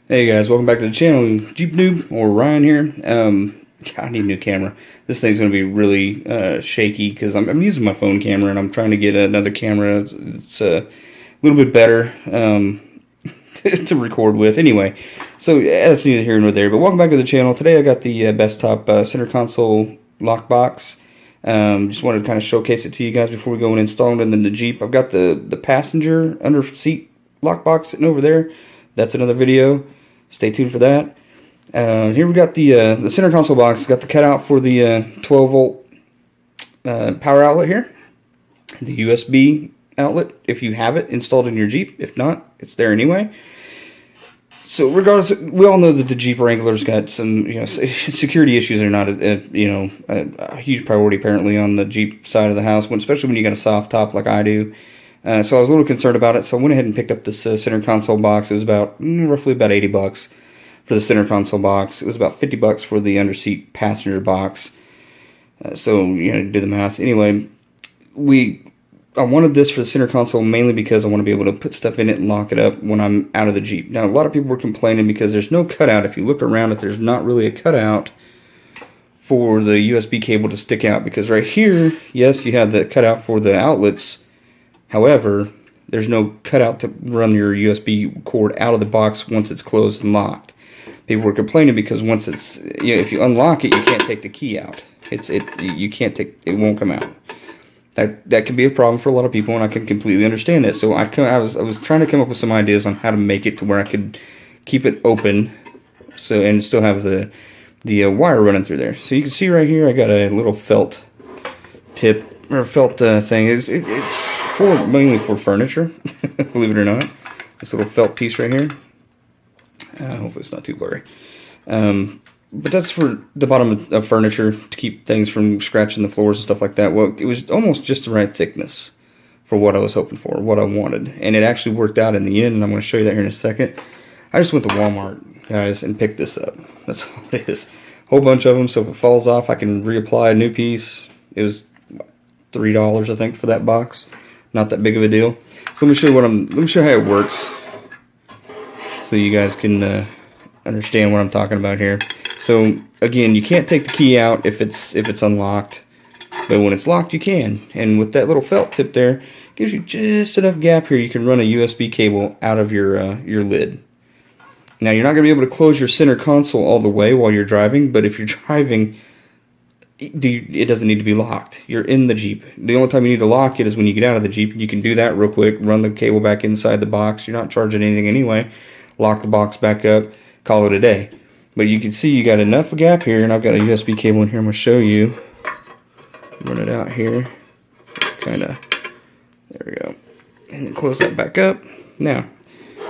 Hey guys, welcome back to the channel. Jeep Noob, or Ryan here. I need a new camera. This thing's going to be really shaky because I'm using my phone camera and I'm trying to get another camera. It's a little bit better to record with. Anyway, so that's neither here nor there. But welcome back to the channel. Today I got the Bestop center console lock box. Just wanted to kind of showcase it to you guys before we go and install it in the Jeep. I've got the passenger under seat lock box sitting over there. That's another video. Stay tuned for that. Here we got the center console box. It's got the cutout for the 12 volt power outlet here. The USB outlet if you have it installed in your Jeep. If not, it's there anyway. So regardless, we all know that the Jeep Wrangler's got some, security issues are not a huge priority apparently on the Jeep side of the house, especially when you got a soft top like I do. So I was a little concerned about it, so I went ahead and picked up this center console box. It was roughly about 80 bucks for the center console box. It was about 50 bucks for the underseat passenger box. So, do the math. Anyway, I wanted this for the center console mainly because I want to be able to put stuff in it and lock it up when I'm out of the Jeep. Now, a lot of people were complaining because there's no cutout. If you look around it, there's not really a cutout for the USB cable to stick out, because right here, yes, you have the cutout for the outlets. However, there's no cutout to run your USB cord out of the box once it's closed and locked. People were complaining because once it's, if you unlock it, you can't take the key out. You can't take, it won't come out. That can be a problem for a lot of people, and I can completely understand it. So I was trying to come up with some ideas on how to make it to where I could keep it open, and still have the wire running through there. So you can see right here, I got a little felt tip or felt thing. It's mainly for furniture, believe it or not. This little felt piece right here. Hopefully it's not too blurry. But that's for the bottom of furniture to keep things from scratching the floors and stuff like that. Well, it was almost just the right thickness for what I was hoping for, what I wanted. And it actually worked out in the end, and I'm going to show you that here in a second. I just went to Walmart, guys, and picked this up. That's all it is. A whole bunch of them, so if it falls off, I can reapply a new piece. It was $3, I think, for that box. Not that big of a deal. So let me show you how it works, so you guys can understand what I'm talking about here. So again, you can't take the key out if it's unlocked, but when it's locked, you can. And with that little felt tip there, it gives you just enough gap here. You can run a USB cable out of your lid. Now you're not going to be able to close your center console all the way while you're driving, but if you're driving, it doesn't need to be locked. You're in the Jeep. The only time you need to lock it is when you get out of the Jeep. You can do that real quick, run the cable back inside the box. You're not charging anything anyway. Lock the box back up, call it a day. But you can see you got enough gap here, and I've got a USB cable in here I'm going to show you. Run it out here. There we go. And close that back up. Now,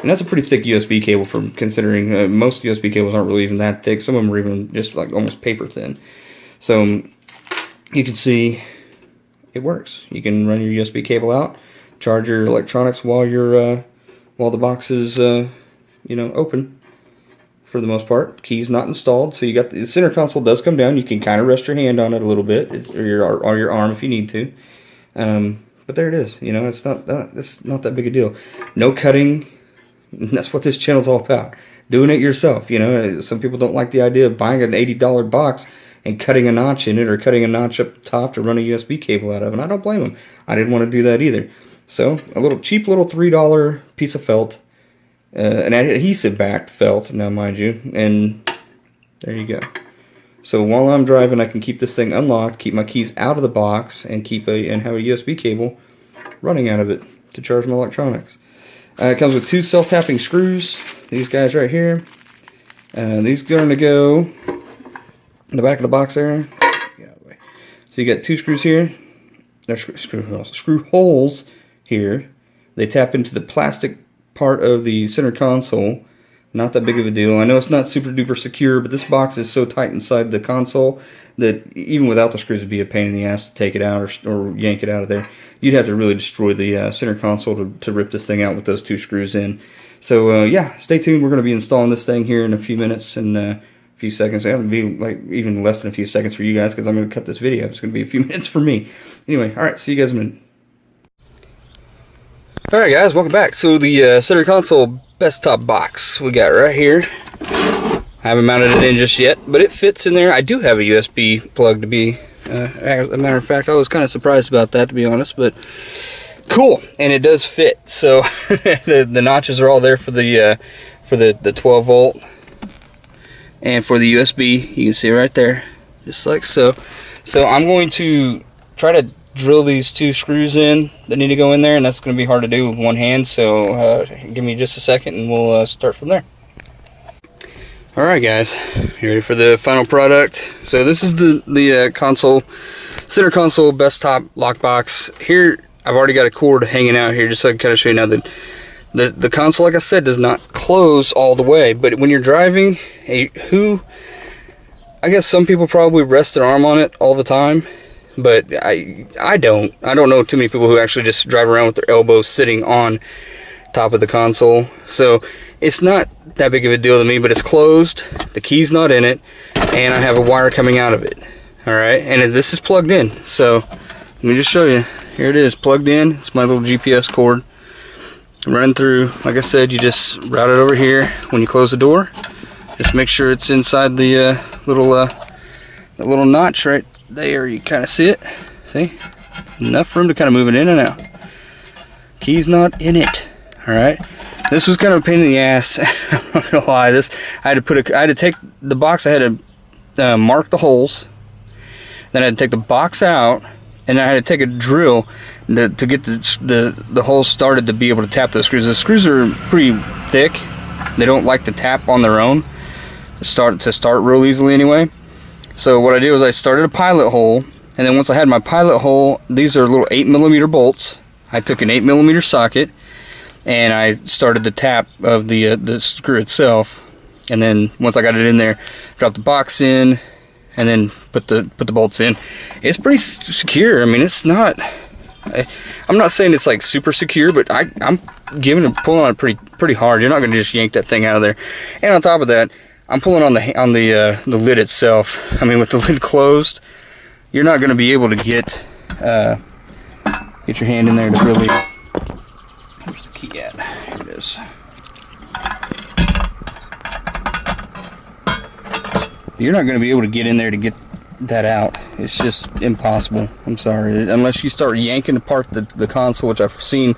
and that's a pretty thick USB cable for considering most USB cables aren't really even that thick. Some of them are even just like almost paper thin. So you can see it works. You can run your USB cable out, charge your electronics while the box is open. For the most part, key's not installed, so you got the center console does come down. You can kind of rest your hand on it a little bit, or your arm if you need to. But there it is. It's not that big a deal. No cutting. That's what this channel's all about. Doing it yourself. Some people don't like the idea of buying an $80 box and cutting a notch in it, or cutting a notch up top to run a USB cable out of, and I don't blame them. I didn't want to do that either. So a cheap little $3 piece of felt. An adhesive-backed felt, now mind you, and there you go. So while I'm driving, I can keep this thing unlocked, keep my keys out of the box, and have a USB cable running out of it to charge my electronics. It comes with two self-tapping screws. These guys right here. These are going to go in the back of the box there. So you got two screws here. There's screw holes here. They tap into the plastic part of the center console. Not that big of a deal. I know it's not super duper secure, but this box is so tight inside the console that even without the screws, it'd be a pain in the ass to take it out or yank it out of there. You'd have to really destroy the center console to rip this thing out with those two screws in. So yeah, stay tuned. We're going to be installing this thing here in a few minutes and a few seconds. It would be like even less than a few seconds for you guys, because I'm going to cut this video. It's going to be a few minutes for me. Anyway, all right, see you guys in a minute. Alright guys, welcome back. So the center console Bestop box we got right here. I haven't mounted it in just yet, but it fits in there. I do have a USB plug to be, as a matter of fact, I was kind of surprised about that, to be honest, but cool, and it does fit. So the notches are all there for the 12 volt, and for the USB, you can see right there, just like so. So I'm going to try to drill these 2 screws in that need to go in there, and that's going to be hard to do with one hand. So give me just a second, and we'll start from there. All right, guys, you ready for the final product? So this is the console, center console Bestop lockbox. Here, I've already got a cord hanging out here, just so I can kind of show you now that the console, like I said, does not close all the way. But when you're driving, I guess some people probably rest their arm on it all the time, but I don't know too many people who actually just drive around with their elbow sitting on top of the console. So it's not that big of a deal to me, but it's closed, the key's not in it, and I have a wire coming out of it. All right, and this is plugged in. So let me just show you. Here it is, plugged in. It's my little GPS cord. Run through, like I said, you just route it over here when you close the door. Just make sure it's inside the little notch right there. You kind of see it. See? Enough room to kind of move it in and out. Key's not in it. All right. This was kind of a pain in the ass. I'm not gonna lie. I had to take the box. I had to mark the holes. Then I had to take the box out, and I had to take a drill to get the holes started to be able to tap those screws. The screws are pretty thick. They don't like to tap on their own. Start real easily anyway. So what I did was I started a pilot hole, and then once I had my pilot hole, these are little 8mm bolts. I took an 8mm socket, and I started the tap of the screw itself, and then once I got it in there, dropped the box in, and then put the bolts in. It's pretty secure. I mean, it's not. I'm not saying it's like super secure, but I'm pulling on it pretty hard. You're not going to just yank that thing out of there. And on top of that, I'm pulling on the lid itself. I mean, with the lid closed, you're not going to be able to get your hand in there to really. Where's the key at? Here it is. You're not going to be able to get in there to get that out. It's just impossible. I'm sorry. Unless you start yanking apart the console, which I've seen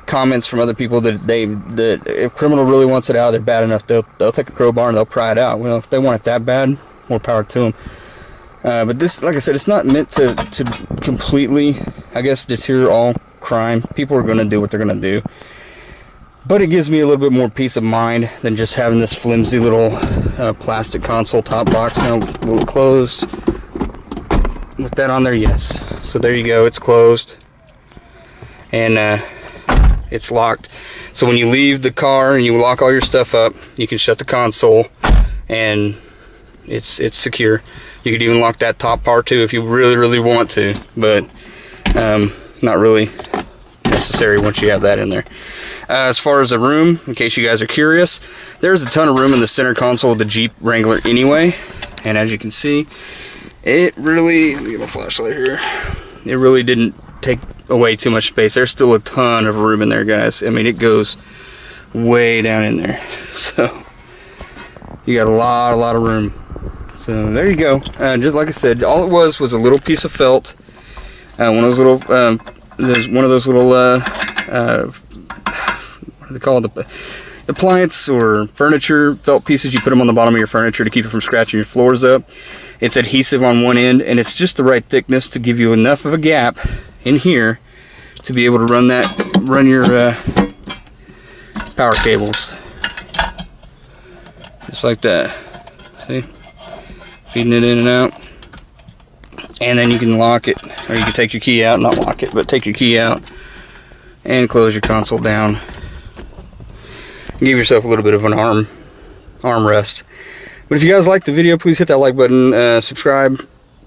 comments from other people that if criminal really wants it out, they're bad enough, they'll take a crowbar and they'll pry it out. Well, if they want it that bad, more power to them. But this, like I said, it's not meant to completely, I guess, deter all crime. People are going to do what they're going to do. But it gives me a little bit more peace of mind than just having this flimsy little plastic console top box. Now, will it close with that on there? Yes. So there you go. It's closed. And it's locked. So when you leave the car and you lock all your stuff up, you can shut the console, and it's secure. You could even lock that top part too if you really want to, but not really necessary once you have that in there. As far as the room, in case you guys are curious, there's a ton of room in the center console of the Jeep Wrangler anyway, and as you can see, it really, let me get my flashlight here, it really didn't take away too much space. There's still a ton of room in there, guys. I mean, it goes way down in there, so you got a lot of room. So there you go. Just like I said, all it was a little piece of felt, one of those little there's one of those little what do they call it, the appliance or furniture felt pieces. You put them on the bottom of your furniture to keep it from scratching your floors up. It's adhesive on one end, and it's just the right thickness to give you enough of a gap in here to be able to run your power cables, just like that. See, feeding it in and out, and then you can lock it, or you can take your key out, not lock it, but take your key out and close your console down. Give yourself a little bit of an arm rest. But if you guys like the video, please hit that like button, subscribe,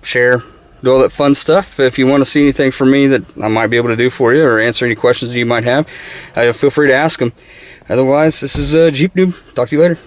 share, do all that fun stuff. If you want to see anything from me that I might be able to do for you, or answer any questions that you might have, feel free to ask them. Otherwise, this is Jeep Noob. Talk to you later.